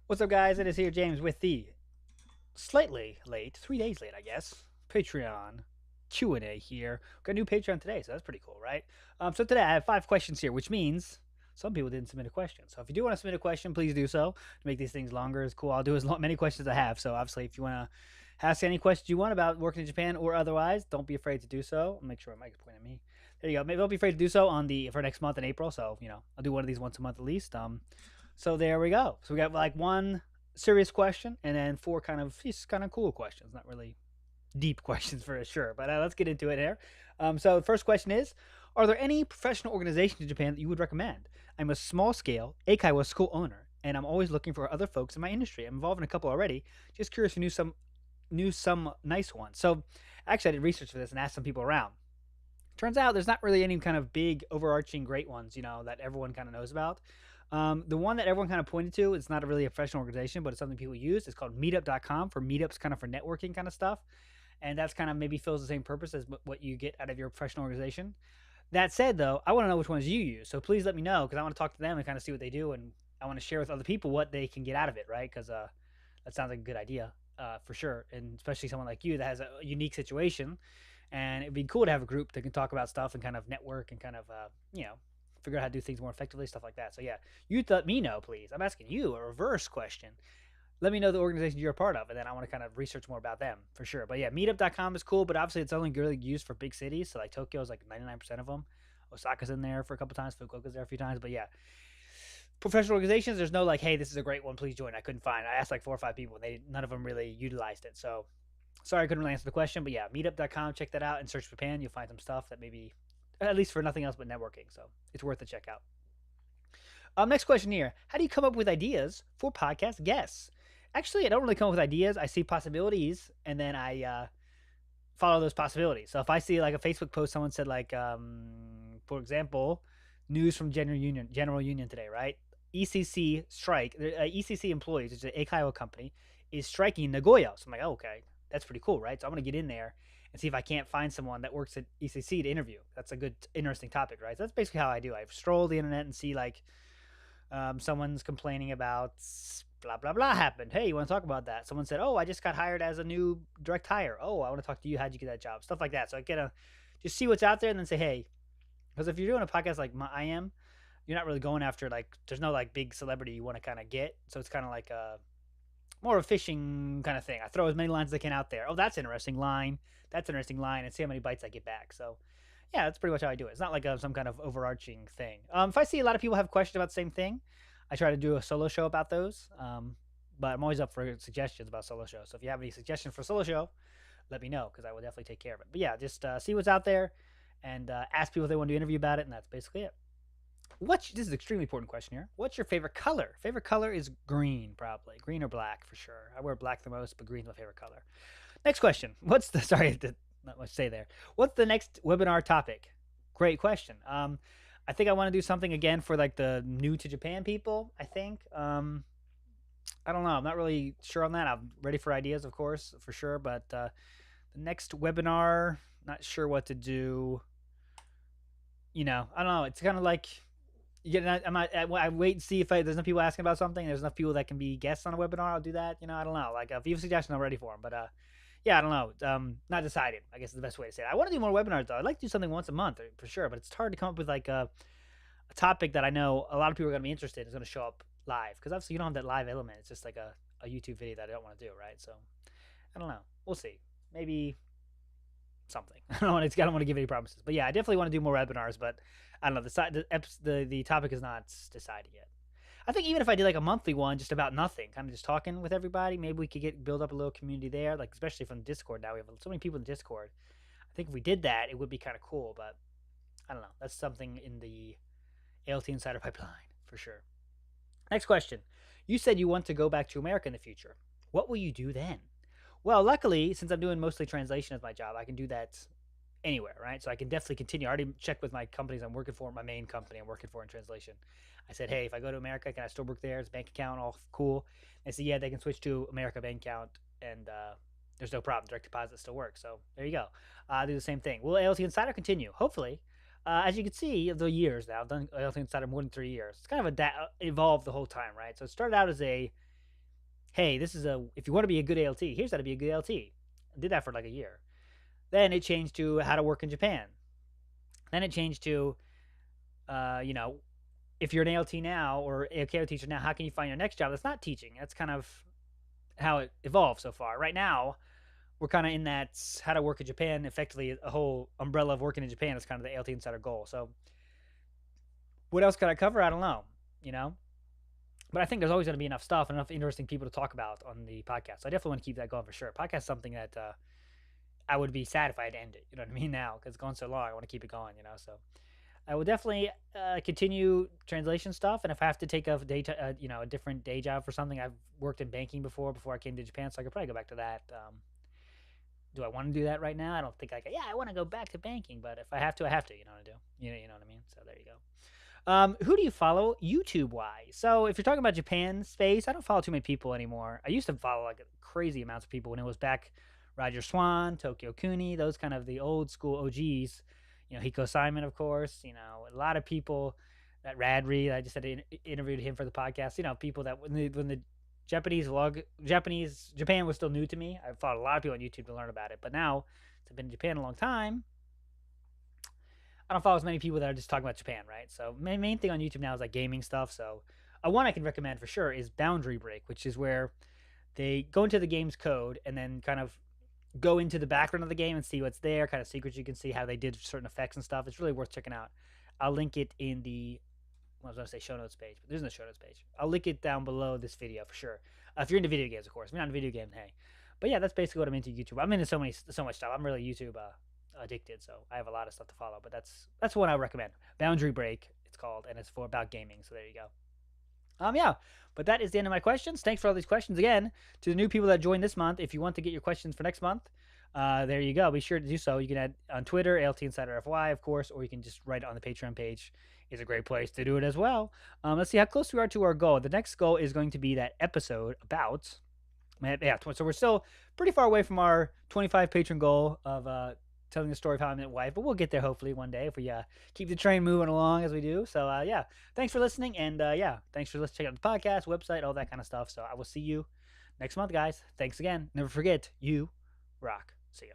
What's up, guys? It is here, James, with the slightly late, 3 days late, I guess, Patreon Q&A here. We've got a new Patreon today, so that's pretty cool, right? So today I have 5 questions here, which means some people didn't submit a question. So if you do want to submit a question, please do so. To make these things longer is cool. I'll do as many questions as I have. So obviously, if you want to ask any questions you want about working in Japan or otherwise, don't be afraid to do so. I'll make sure my mic is pointing at me. There you go. Maybe don't be afraid to do so for next month in April. So I'll do one of these once a month at least. So there we go. So we got like one serious question and then four just kind of cool questions. Not really deep questions for sure, but let's get into it here. So the first question is, are there any professional organizations in Japan that you would recommend? I'm a small scale Eikaiwa school owner, and I'm always looking for other folks in my industry. I'm involved in a couple already. Just curious if you knew some nice ones. So actually I did research for this and asked some people around. Turns out there's not really any kind of big overarching great ones, that everyone kind of knows about. The one that everyone kind of pointed to, it's not really a professional organization, but it's something people use. It's called meetup.com for meetups, kind of for networking kind of stuff. And that's kind of maybe fills the same purpose as what you get out of your professional organization. That said, though, I want to know which ones you use. So please let me know because I want to talk to them and kind of see what they do. And I want to share with other people what they can get out of it, right? Because that sounds like a good idea for sure. And especially someone like you that has a unique situation. And it'd be cool to have a group that can talk about stuff and kind of network and kind of, figure out how to do things more effectively, stuff like that. So yeah, you let me know, please. I'm asking you a reverse question. Let me know the organization you're a part of, and then I want to kind of research more about them for sure. But yeah, meetup.com is cool, but obviously it's only really used for big cities. So like Tokyo is like 99% of them. Osaka's in there for a couple times. Fukuoka's there a few times. But yeah, professional organizations, there's no like, hey, this is a great one, please join. I couldn't find. I asked like 4 or 5 people, and none of them really utilized it. So sorry I couldn't really answer the question, but yeah, meetup.com, check that out and search Japan. You'll find some stuff that maybe, at least for nothing else but networking. So it's worth a check out. Next question here. How do you come up with ideas for podcast guests? Actually, I don't really come up with ideas. I see possibilities, and then I follow those possibilities. So if I see like a Facebook post, someone said like, for example, news from General Union today, right? ECC strike. ECC employees, which is an Eikaiwa company, is striking in Nagoya. So I'm like, oh, okay, that's pretty cool, right? So I'm gonna get in there and see if I can't find someone that works at ECC to interview. That's a good, interesting topic, right? So that's basically how I do. I stroll the internet and see like someone's complaining about blah blah blah happened. Hey, you want to talk about that? Someone said, "Oh, I just got hired as a new direct hire. Oh, I want to talk to you. How'd you get that job?" Stuff like that. So I get a just see what's out there and then say, "Hey," because if you're doing a podcast like I am, you're not really going after like there's no like big celebrity you want to kind of get. So it's kind of like a more of a fishing kind of thing. I throw as many lines as I can out there. Oh, that's interesting line. That's interesting line, and see how many bites I get back. So yeah, that's pretty much how I do it. It's not like some kind of overarching thing. If I see a lot of people have questions about the same thing, I try to do a solo show about those. But I'm always up for suggestions about solo shows. So if you have any suggestions for a solo show, let me know because I will definitely take care of it. But yeah, just see what's out there and ask people if they want to do an interview about it, and that's basically it. This is an extremely important question here. What's your favorite color? Favorite color is green, probably. Green or black for sure. I wear black the most, but green's my favorite color. Next question. Not much to say there. What's the next webinar topic? Great question. I think I want to do something again for like the new to Japan people, I think. I don't know. I'm not really sure on that. I'm ready for ideas, of course, for sure. But the next webinar, not sure what to do. I don't know. It's kind of like I wait and see if there's enough people asking about something. There's enough people that can be guests on a webinar. I'll do that. I don't know. Like if you have a suggestion, I'm ready for them. But yeah, I don't know. Not decided. I guess is the best way to say it. I want to do more webinars though. I'd like to do something once a month for sure. But it's hard to come up with like a topic that I know a lot of people are going to be interested in is going to show up live because obviously you don't have that live element. It's just like a YouTube video that I don't want to do, right? So I don't know. We'll see. Maybe something. I don't want to give any promises, but yeah, I definitely want to do more webinars. But I don't know. The topic is not decided yet. I think even if I did like a monthly one, just about nothing, kind of just talking with everybody, maybe we could build up a little community there. Like especially from Discord now, we have so many people in Discord. I think if we did that, it would be kind of cool. But I don't know. That's something in the ALTInsider pipeline for sure. Next question. You said you want to go back to America in the future. What will you do then? Well, luckily, since I'm doing mostly translation as my job, I can do that anywhere, right? So I can definitely continue. I already checked with my companies I'm working for, my main company I'm working for in translation. I said, hey, if I go to America, can I still work there? It's bank account, all cool. And they said, yeah, they can switch to America bank account, and there's no problem. Direct deposit still works. So there you go. I'll do the same thing. Will ALTInsider continue? Hopefully. As you can see, the years now, I've done ALTInsider more than 3 years. It's kind of evolved the whole time, right? So it started out as a hey, this is if you want to be a good ALT, here's how to be a good ALT. I did that for like a year. Then it changed to how to work in Japan. Then it changed to, you know, if you're an ALT now or AKO teacher now, how can you find your next job that's not teaching? That's kind of how it evolved so far. Right now, we're kind of in that how to work in Japan. Effectively, a whole umbrella of working in Japan is kind of the ALTInsider goal. So, what else could I cover? I don't know. You know, but I think there's always going to be enough stuff, enough interesting people to talk about on the podcast. So I definitely want to keep that going for sure. Podcast is something that I would be sad if I had to end it. You know what I mean? Now because it's gone so long, I want to keep it going. You know, so I will definitely continue translation stuff, and if I have to take a a different day job for something, I've worked in banking before I came to Japan, so I could probably go back to that. Do I want to do that right now? I don't think I want to go back to banking, but if I have to, I have to. You know what I do? You know what I mean? So there you go. Who do you follow YouTube wise? So if you're talking about Japan space, I don't follow too many people anymore. I used to follow like crazy amounts of people when it was back Roger Swan, Tokyo Kuni, those kind of the old school OGs. You know, Hiko Simon, of course. You know, a lot of people. That Radri, I just had interviewed him for the podcast. You know, people that when the Japan was still new to me. I followed a lot of people on YouTube to learn about it. But now, since I've been in Japan a long time, I don't follow as many people that are just talking about Japan, right? So main thing on YouTube now is like gaming stuff. So one I can recommend for sure is Boundary Break, which is where they go into the game's code and then kind of go into the background of the game and see what's there, kind of secrets you can see, how they did certain effects and stuff. It's really worth checking out. I'll link it in the I was going to say show notes page, but there's no show notes page. I'll link it down below this video for sure. If you're into video games, of course. If you're not into video games, hey. But yeah, that's basically what I'm into YouTube. I'm into so much stuff. I'm really YouTube addicted, so I have a lot of stuff to follow. But that's what I recommend. Boundary Break, it's called, and it's about gaming. So there you go. Yeah, but that is the end of my questions. Thanks for all these questions again. To the new people that joined this month, if you want to get your questions for next month, there you go. Be sure to do so. You can add on Twitter, ALTInsiderFY, of course, or you can just write it on the Patreon page. Is a great place to do it as well. Let's see how close we are to our goal. The next goal is going to be that episode about, so we're still pretty far away from our 25 patron goal of telling the story of how I met wife, but we'll get there hopefully one day if we keep the train moving along as we do. So yeah, thanks for listening, and yeah, thanks for checking out the podcast, website, all that kind of stuff. So I will see you next month, guys. Thanks again. Never forget, you rock. See ya.